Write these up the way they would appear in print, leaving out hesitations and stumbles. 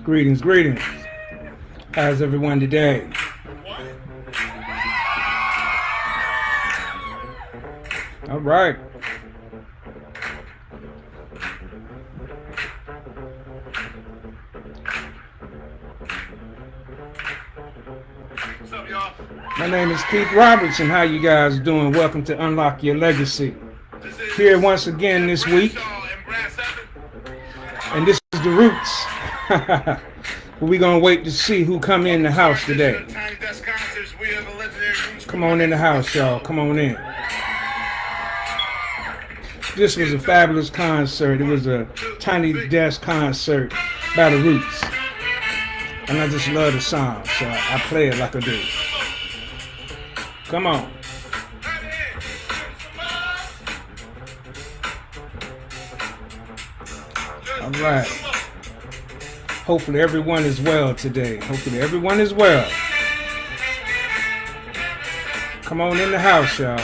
Greetings, greetings. How's everyone today? All right. What's up, y'all? My name is Keith Robertson. How you guys doing? Welcome to Unlock Your Legacy. Here once again this week. And this is the Roots. We're going to wait to see who come in the house today. Come on in the house, y'all. Come on in. This was a fabulous concert. It was a Tiny Desk concert by the Roots. And I just love the song, so I play it like I do. Come on. All right. Hopefully everyone is well today. Hopefully everyone is well. Come on in the house, y'all.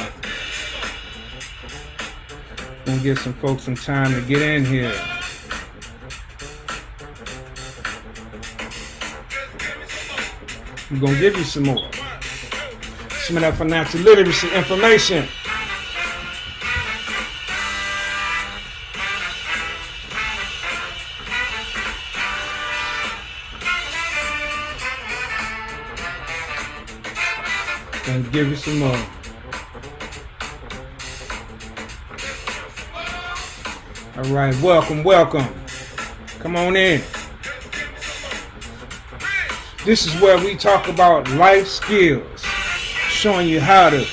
We'll give some folks some time to get in here. We're going to give you some more. Some of that financial literacy information. Going to give you some more. All right, welcome, welcome. Come on in. This is where we talk about life skills, showing you how to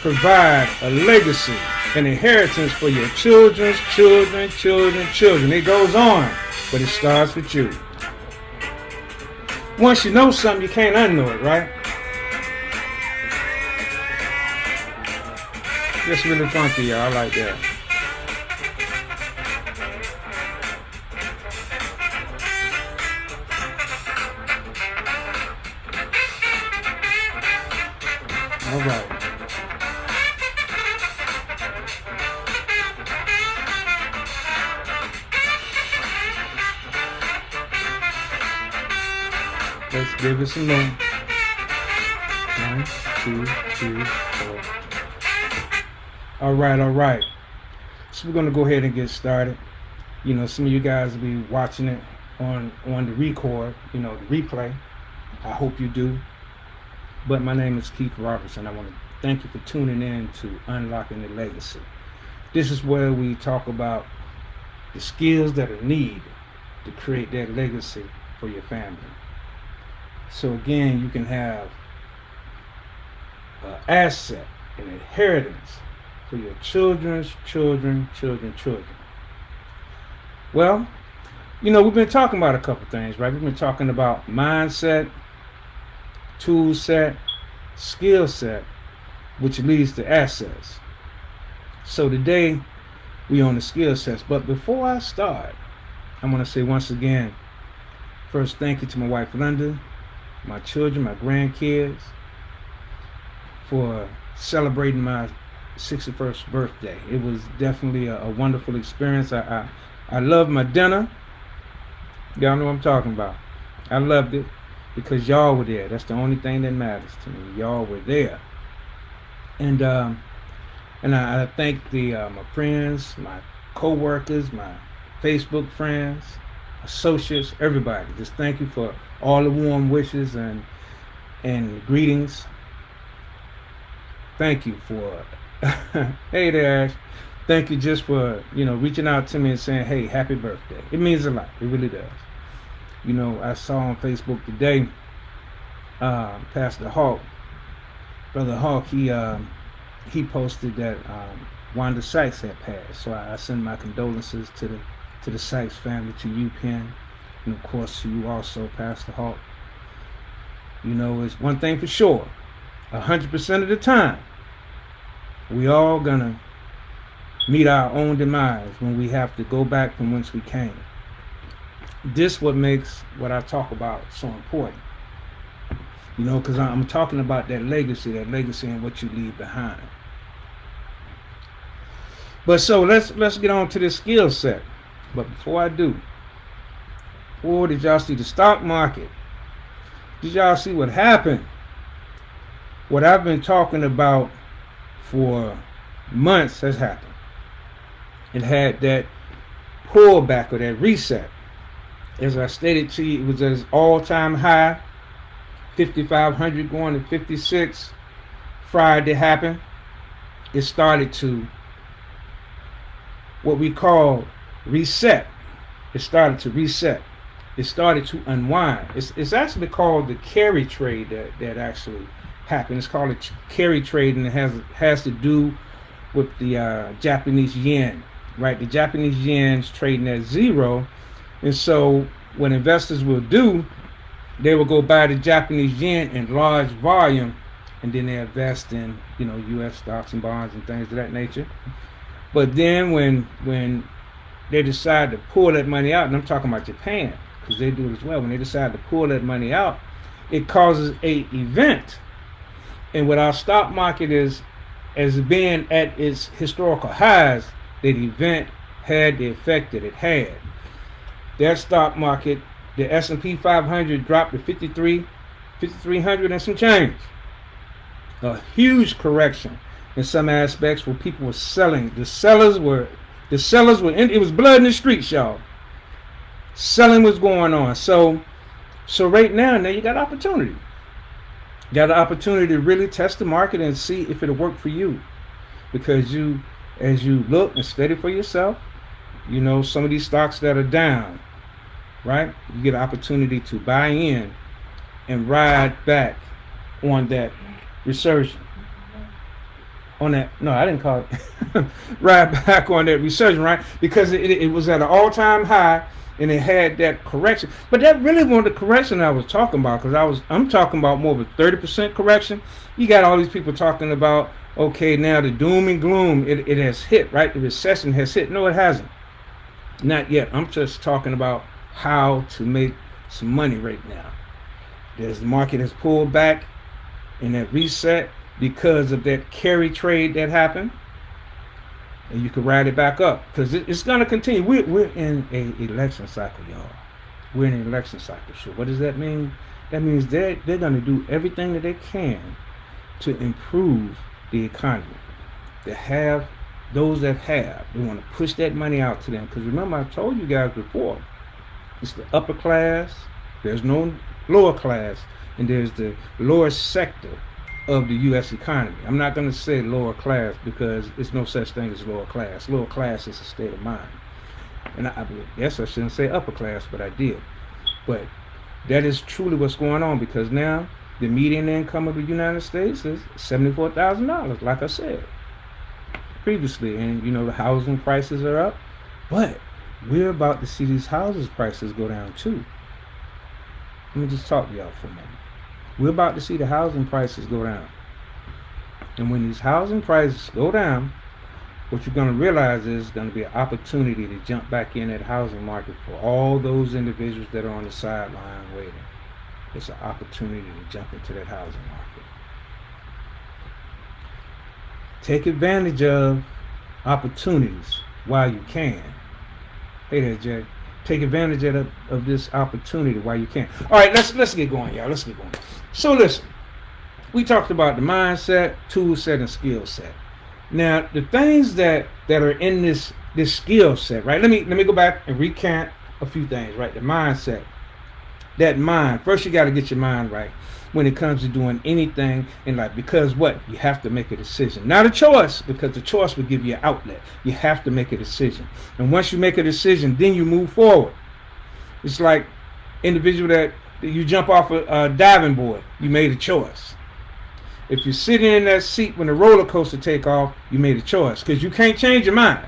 provide a legacy, an inheritance for your children's children. It goes on, but it starts with you. Once you know something, you can't unknow it, right? That's really funky, y'all. I like that. All right. Let's give it some more. 1, 2, 3, 4. All right. So we're gonna go ahead and get started. You know, some of you guys will be watching it on the record, the replay. I hope you do. But my name is Keith Robertson. I want to thank you for tuning in to Unlocking the Legacy. This is where we talk about the skills that are needed to create that legacy for your family. So again, you can have an asset, an inheritance for your children's children. Well, we've been talking about a couple things, right? We've been talking about mindset, tool set, skill set, which leads to assets. So today we on the skill sets. But before I start, I want to say once again, first thank you to my wife Linda, my children, my grandkids, for celebrating my 61st birthday. It was definitely a wonderful experience. I love my dinner. Y'all know what I'm talking about. I loved it because y'all were there. That's the only thing that matters to me. Y'all were there. And I thank my friends, my co-workers, my Facebook friends, associates, everybody. Just thank you for all the warm wishes and greetings. Thank you for hey there, Ash. Thank you just for reaching out to me and saying, hey, happy birthday. It means a lot. It really does. I saw on Facebook today, Pastor Hawk, Brother Hawk, he posted that Wanda Sykes had passed. So I send my condolences to the Sykes family, to you, Penn, and of course to you also, Pastor Hawk. It's one thing for sure. 100% of the time, we all gonna meet our own demise when we have to go back from whence we came. This what makes what I talk about so important. Because I'm talking about that legacy and what you leave behind. But so let's get on to this skill set. But before I do, Or did y'all see the stock market? Did y'all see what happened? What I've been talking about for months has happened. It had that pullback or that reset. As I stated to you, it was at its all-time high, 5,500 going to 56. Friday happened. It started to what we call reset. It started to reset. It started to unwind. It's actually called the carry trade that actually happened. It's called a carry trade, and it has to do with the Japanese yen, right? The Japanese yen's trading at zero, and so what investors will do, they will go buy the Japanese yen in large volume, and then they invest in U.S. stocks and bonds and things of that nature. But then when they decide to pull that money out, and I'm talking about Japan, because they do it as well. When they decide to pull that money out, it causes a event. And what our stock market is, as being at its historical highs, that event had the effect that it had. That stock market, the S&P 500 dropped to 5,300 and some change. A huge correction in some aspects where people were selling. The sellers were it was blood in the streets, y'all. Selling was going on. So right now you got opportunity. You got an opportunity to really test the market and see if it'll work for you. Because as you look and study for yourself, some of these stocks that are down, right? You get an opportunity to buy in and ride back on that resurgence. On that, no, I didn't call it ride back on that resurgence, right? Because it was at an all-time high and it had that correction. But that really wasn't the correction I was talking about, because I'm talking about more of a 30% correction. You got all these people talking about, okay, now the doom and gloom, it has hit, right? The recession has hit. No, it hasn't. Not yet. I'm just talking about how to make some money right now. As the market has pulled back in that reset because of that carry trade that happened, and you can ride it back up, because it's going to continue. We're in an election cycle, y'all. We're in an election cycle. So what does that mean? That means they're going to do everything that they can to improve the economy. Those that have, they want to push that money out to them. Because remember, I told you guys before, it's the upper class, there's no lower class, and there's the lower sector of the U.S. economy. I'm not going to say lower class, because it's no such thing as lower class. Lower class is a state of mind. And I guess I shouldn't say upper class, but I did. But that is truly what's going on, because now the median income of the United States is $74,000, like I said previously. And the housing prices are up, but we're about to see these housing prices go down too. Let me just talk to y'all for a minute. We're about to see the housing prices go down. And when these housing prices go down, what you're going to realize is going to be an opportunity to jump back in that housing market for all those individuals that are on the sideline waiting. It's an opportunity to jump into that housing market. Take advantage of opportunities while you can. Hey there, Jay. Take advantage of this opportunity while you can. All right, let's get going, y'all. Let's get going. So listen, we talked about the mindset, tool set, and skill set. Now, the things that are in this skill set, right? Let me go back and recant a few things, right? The mindset. That mind. First, you got to get your mind right when it comes to doing anything in life. Because what? You have to make a decision. Not a choice, because the choice will give you an outlet. You have to make a decision. And once you make a decision, then you move forward. It's like individual that you jump off a diving board. You made a choice. If you're sitting in that seat when the roller coaster take off, you made a choice, because you can't change your mind.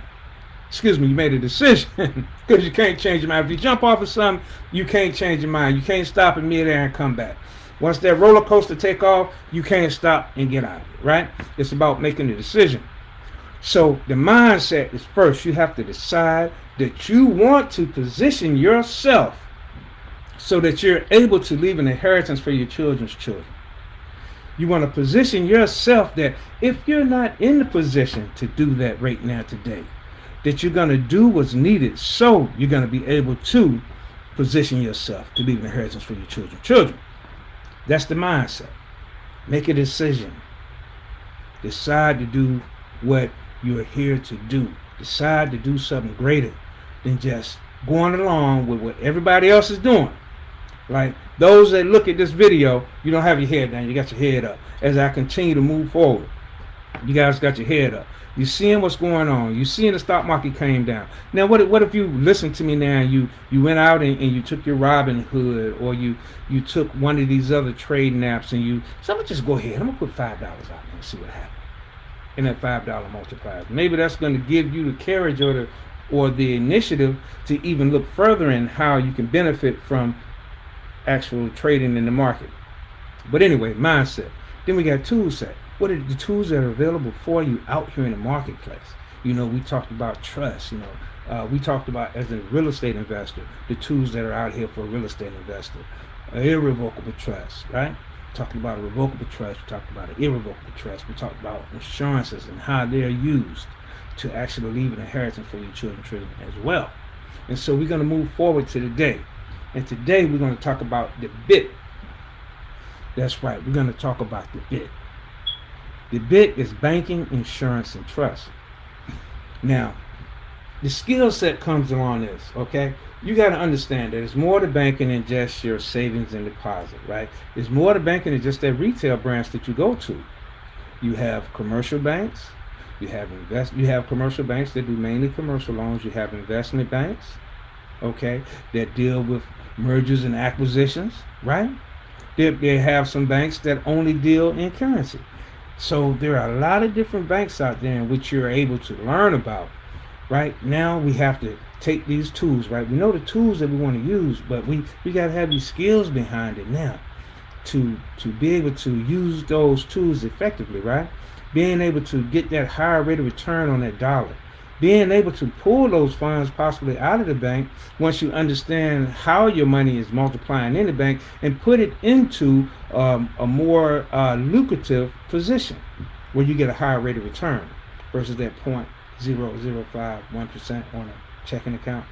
You made a decision, because you can't change your mind. If you jump off of something, you can't change your mind. You can't stop in midair and come back. Once that roller coaster take off, you can't stop and get out of it, right? It's about making a decision. So the mindset is first. You have to decide that you want to position yourself so that you're able to leave an inheritance for your children's children. You want to position yourself that if you're not in the position to do that right now today, that you're going to do what's needed, so you're going to be able to position yourself to leave an inheritance for your children. Children, that's the mindset. Make a decision. Decide to do what you're here to do. Decide to do something greater than just going along with what everybody else is doing. Like those that look at this video, you don't have your head down, you got your head up. As I continue to move forward, you guys got your head up. You're seeing what's going on. You're seeing the stock market came down. Now, what if you listen to me now and you went out and you took your Robin Hood, or you took one of these other trading apps and so I'm going to just go ahead. I'm going to put $5 out there and see what happens. And that $5 multiplies. Maybe that's going to give you the courage or the initiative to even look further in how you can benefit from actual trading in the market. But anyway, mindset. Then we got tool set. What are the tools that are available for you out here in the marketplace? We talked about trust. We talked about, as a real estate investor, the tools that are out here for a real estate investor. Irrevocable trust, right? Talking about a revocable trust. We talked about an irrevocable trust. We talked about insurances and how they're used to actually leave an inheritance for your children as well. And so we're going to move forward to today. And today we're going to talk about the bit. That's right. We're going to talk about the bit. The bit is banking, insurance, and trust. Now, the skill set comes along this, okay? You got to understand that it's more to banking than just your savings and deposit, right? It's more to banking than just that retail branch that you go to. You have commercial banks. You have commercial banks that do mainly commercial loans. You have investment banks, okay, that deal with mergers and acquisitions, right? They have some banks that only deal in currency. So there are a lot of different banks out there in which you're able to learn about. Right now we have to take these tools, right? We know the tools that we want to use, but we got to have these skills behind it now to be able to use those tools effectively, right? Being able to get that higher rate of return on that dollar. Being able to pull those funds possibly out of the bank once you understand how your money is multiplying in the bank, and put it into a more lucrative position where you get a higher rate of return versus that 0.0051% on a checking account.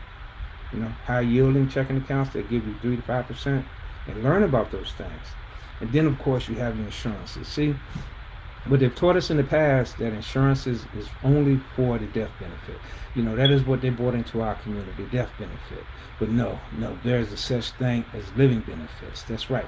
High yielding checking accounts that give you 3 to 5%, and learn about those things. And then of course you have your insurances. See, but they've taught us in the past that insurance is only for the death benefit. That is what they brought into our community, death benefit. But no, there's a such thing as living benefits. That's right.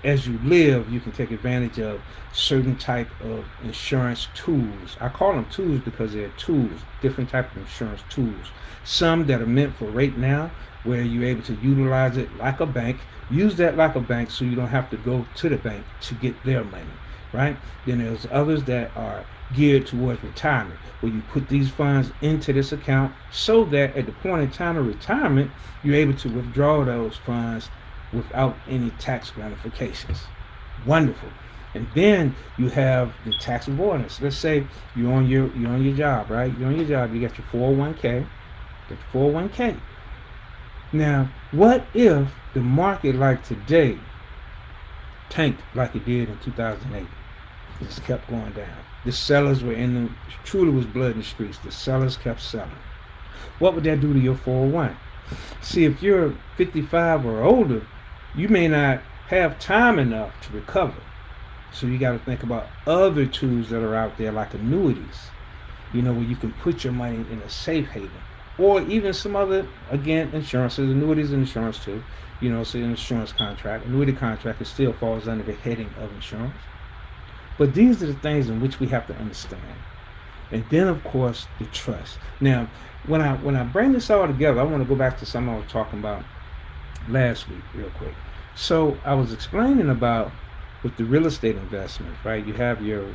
As you live, you can take advantage of certain type of insurance tools. I call them tools because they're tools, different type of insurance tools. Some that are meant for right now, where you're able to utilize it like a bank. Use that like a bank so you don't have to go to the bank to get their money. Right? Then there's others that are geared towards retirement, where you put these funds into this account so that at the point in time of retirement, you're able to withdraw those funds without any tax ramifications. Wonderful. And then you have the tax avoidance. Let's say you're on your job, right? You're on your job, you got your 401k. The 401k. Now, what if the market like today tanked like it did in 2008? It just kept going down. The sellers were truly was blood in the streets. The sellers kept selling. What would that do to your 401? See, if you're 55 or older, you may not have time enough to recover. So you got to think about other tools that are out there, like annuities, where you can put your money in a safe haven, or even some other, again, insurances. Annuities and insurance too. So an insurance contract, annuity contract, it still falls under the heading of insurance. But these are the things in which we have to understand. And then, of course, the trust. Now, when I bring this all together, I want to go back to something I was talking about last week real quick. So I was explaining about with the real estate investments, right? You have your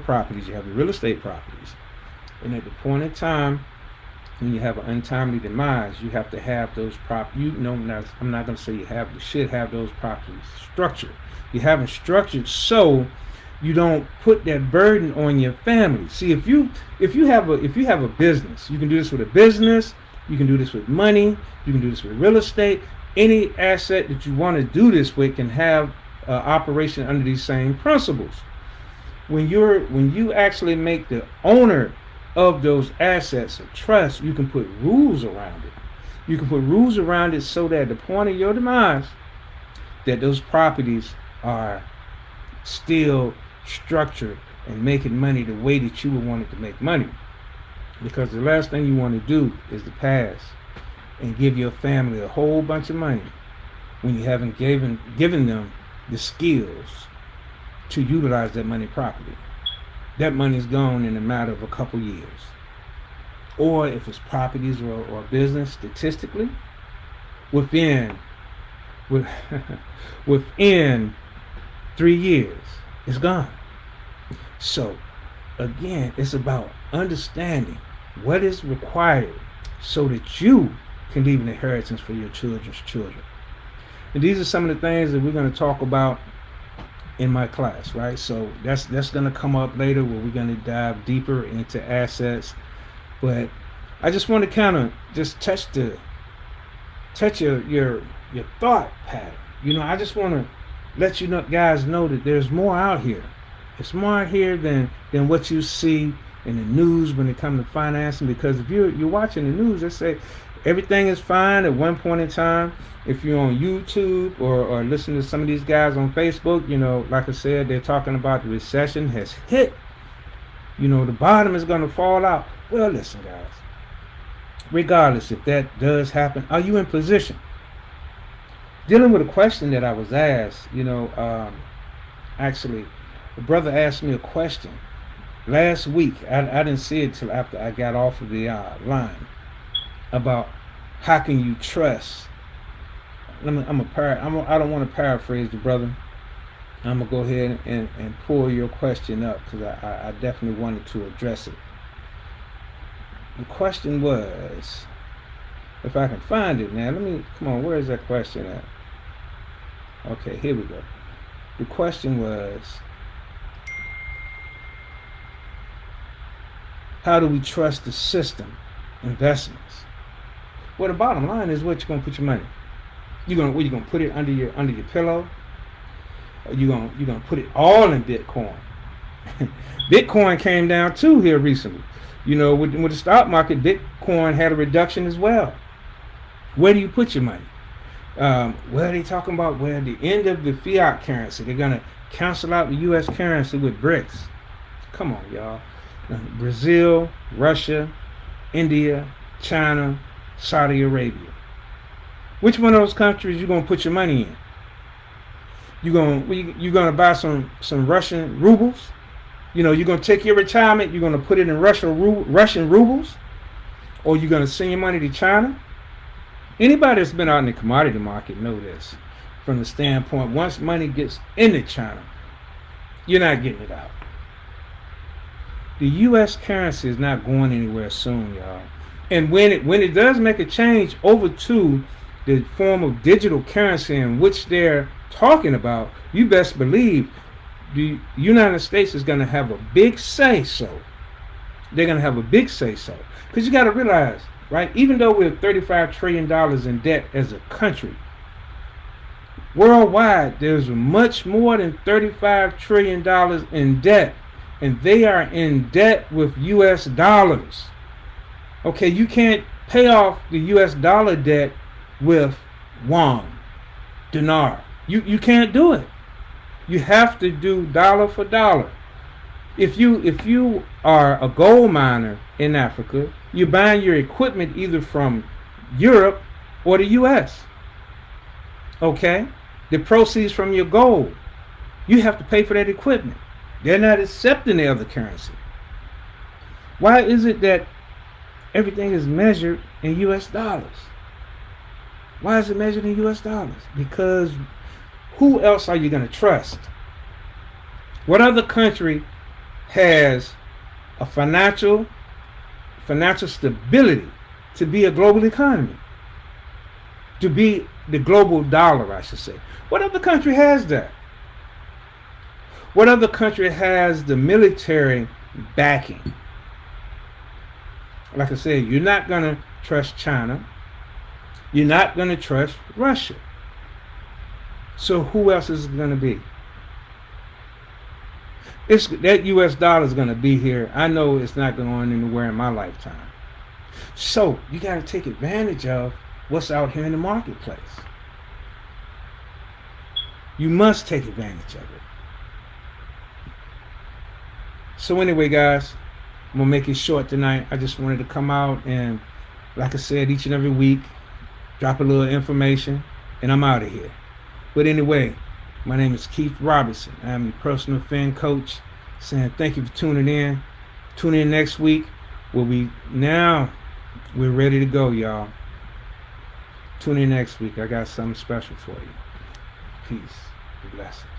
properties, you have your real estate properties. And at the point in time when you have an untimely demise, you have to have those properties. I'm not going to say you should have those properties structured. You have them structured so you don't put that burden on your family. See, if you have a business, you can do this with a business, you can do this with money, you can do this with real estate. Any asset that you want to do this with can have operation under these same principles. When you actually make the owner of those assets a trust, you can put rules around it. You can put rules around it so that at the point of your demise, that those properties are still structured and making money the way that you would want it to make money. Because the last thing you want to do is to pass and give your family a whole bunch of money when you haven't given them the skills to utilize that money properly. That money's gone in a matter of a couple years. Or if it's properties or business, statistically, within 3 years, it's gone. So, again, it's about understanding what is required so that you can leave an inheritance for your children's children. And these are some of the things that we're going to talk about in my class, right? So that's going to come up later where we're going to dive deeper into assets. But I just want to kind of just touch your thought pattern. I just want to let you guys know that there's more out here. It's more out here than what you see in the news when it comes to financing. Because if you're watching the news, they say everything is fine at one point in time. If you're on YouTube or listen to some of these guys on Facebook, like I said, they're talking about the recession has hit. The bottom is going to fall out. Well, listen, guys. Regardless if that does happen, are you in position? Dealing with a question that I was asked, actually, the brother asked me a question last week. I didn't see it till after I got off of the line about how can you trust. I don't want to paraphrase the brother. I'm gonna go ahead and pull your question up because I definitely wanted to address it. The question was, if I can find it now, come on, where is that question at? Okay, here we go. The question was, how do we trust the system, investments? Well, the bottom line is, what you're gonna put your money? You're gonna put it under your pillow? Or you're gonna put it all in Bitcoin? Bitcoin came down too here recently. With the stock market, Bitcoin had a reduction as well. Where do you put your money? Well, they talking about the end of the fiat currency. They're gonna cancel out the U.S. currency with BRICS. Come on, y'all. Brazil, Russia, India, China, Saudi Arabia. Which one of those countries you gonna put your money in? You gonna buy some Russian rubles? You're gonna take your retirement. You're gonna put it in Russian rubles, or you're gonna send your money to China. Anybody that's been out in the commodity market know this. From the standpoint, once money gets into China, you're not getting it out. The U.S. currency is not going anywhere soon, y'all. And when it does make a change over to the form of digital currency in which they're talking about, you best believe the United States is going to have a big say-so. They're going to have a big say-so. Because you got to realize, right, even though we're $35 trillion in debt as a country, worldwide there's much more than $35 trillion in debt. And they are in debt with U.S. dollars. Okay, you can't pay off the U.S. dollar debt with won, dinar. You can't do it. You have to do dollar for dollar. If you are a gold miner in Africa, you're buying your equipment either from Europe or the U.S. Okay? The proceeds from your gold, you have to pay for that equipment. They're not accepting the other currency. Why is it that everything is measured in U.S. dollars? Why is it measured in U.S. dollars? Because who else are you going to trust? What other country has a financial stability to be a global economy? To be the global dollar, I should say. What other country has that? What other country has the military backing? Like I said, you're not going to trust China. You're not going to trust Russia. So who else is it going to be? That U.S. dollar is going to be here. I know it's not going anywhere in my lifetime. So you got to take advantage of what's out here in the marketplace. You must take advantage of it. So anyway, guys, I'm going to make it short tonight. I just wanted to come out and, like I said, each and every week, drop a little information, and I'm out of here. But anyway, my name is Keith Robertson. I'm your personal FinvCoach, saying thank you for tuning in. Tune in next week. We're ready to go, y'all. Tune in next week. I got something special for you. Peace. Blessings.